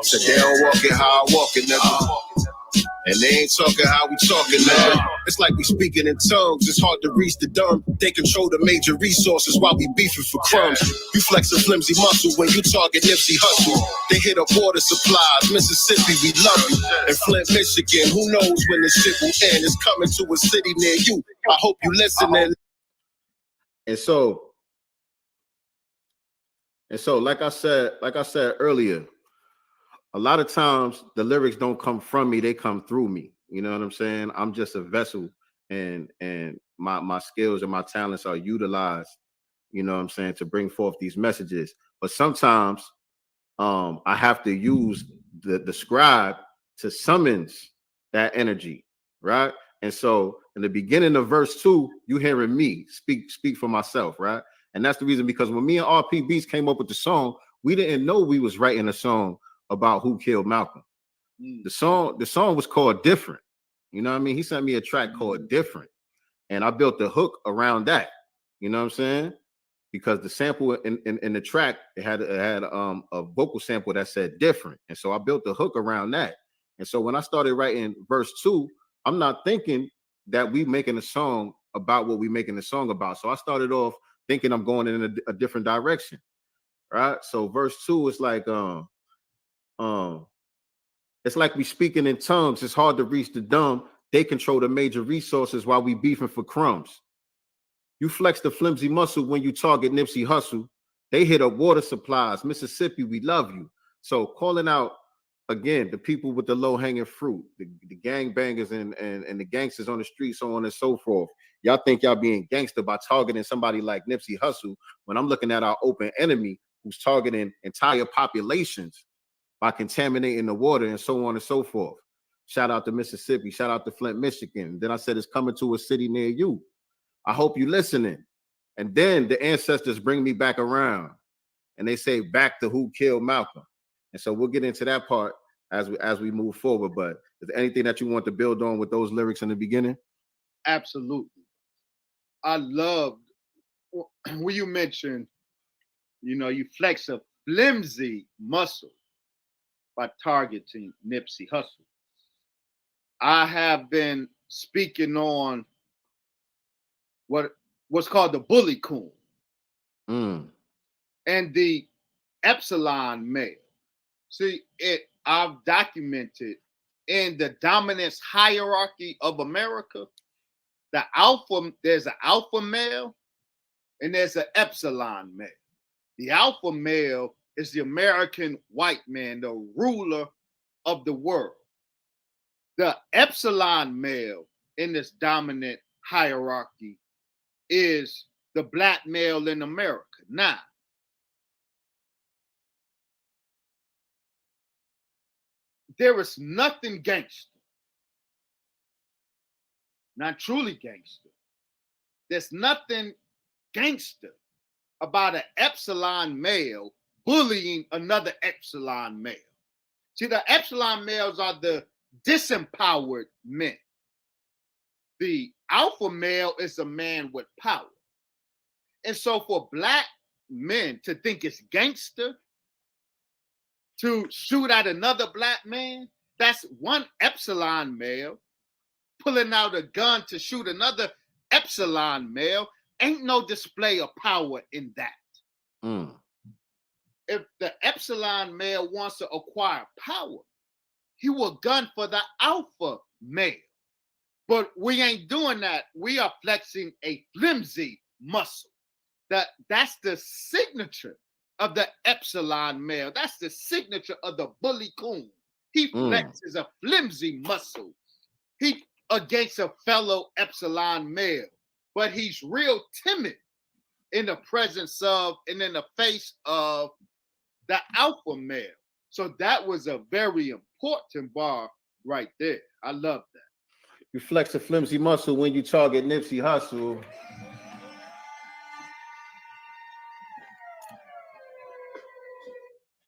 Said they don't walk it how I walk it, nigga. And they ain't talking how we talking now. It's like we speaking in tongues. It's hard to reach the dumb. They control the major resources while we beefing for crumbs. You flex a flimsy muscle when you target Nipsey Hussle. They hit up water supplies. Mississippi, we love you. And Flint, Michigan, who knows when this shit will end? It's coming to a city near you. I hope you listening. And so, like I said earlier, a lot of times the lyrics don't come from me, they come through me. You know what I'm saying? I'm just a vessel, and my skills and my talents are utilized, you know what I'm saying, to bring forth these messages. But sometimes I have to use the scribe to summons that energy, right? And so in the beginning of verse 2, you hearing me speak for myself, right? And that's the reason, because when me and RP Beats came up with the song, we didn't know we was writing a song about who killed Malcolm. The song was called Different. You know what I mean? He sent me a track called Different, and I built the hook around that. You know what I'm saying? Because the sample in the track, it had a vocal sample that said different, and so I built the hook around that. And so when I started writing verse 2, I'm not thinking that we making a song about what we making the song about. So I started off thinking I'm going in a different direction, right? So verse 2 is like it's like we speaking in tongues. It's hard to reach the dumb. They control the major resources while we beefing for crumbs. You flex the flimsy muscle when you target Nipsey Hussle. They hit up water supplies. Mississippi, we love you. So calling out, again, the people with the low-hanging fruit, the gangbangers and the gangsters on the street, so on and so forth. Y'all think y'all being gangster by targeting somebody like Nipsey Hussle, when I'm looking at our open enemy who's targeting entire populations by contaminating the water and so on and so forth. Shout out to Mississippi. Shout out to Flint, Michigan. Then I said it's coming to a city near you. I hope you listening. And then the ancestors bring me back around, and they say back to who killed Malcolm. And so we'll get into that part as we move forward. But is there anything that you want to build on with those lyrics in the beginning? Absolutely. I loved when you mentioned, you flex a flimsy muscle by targeting Nipsey Hussle. I have been speaking on what's called the Bully Coon and the Epsilon male. See, I've documented in the dominance hierarchy of America, there's an alpha male and there's an epsilon male. The alpha male is the American white man, the ruler of the world. The epsilon male in this dominant hierarchy is the black male in America. Now, there is nothing gangster, not truly gangster. There's nothing gangster about an epsilon male bullying another epsilon male. See, the epsilon males are the disempowered men. The alpha male is a man with power. And so for black men to think it's gangster to shoot at another black man, that's one epsilon male pulling out a gun to shoot another epsilon male. Ain't no display of power in that. If the epsilon male wants to acquire power, he will gun for the alpha male. But we ain't doing that. We are flexing a flimsy muscle. That's the signature of the epsilon male. That's the signature of the Bully Coon. He flexes a flimsy muscle. He against a fellow epsilon male, but he's real timid in the presence of and in the face of the alpha male. So that was a very important bar right there. I love that. You flex a flimsy muscle when you target Nipsey Hussle.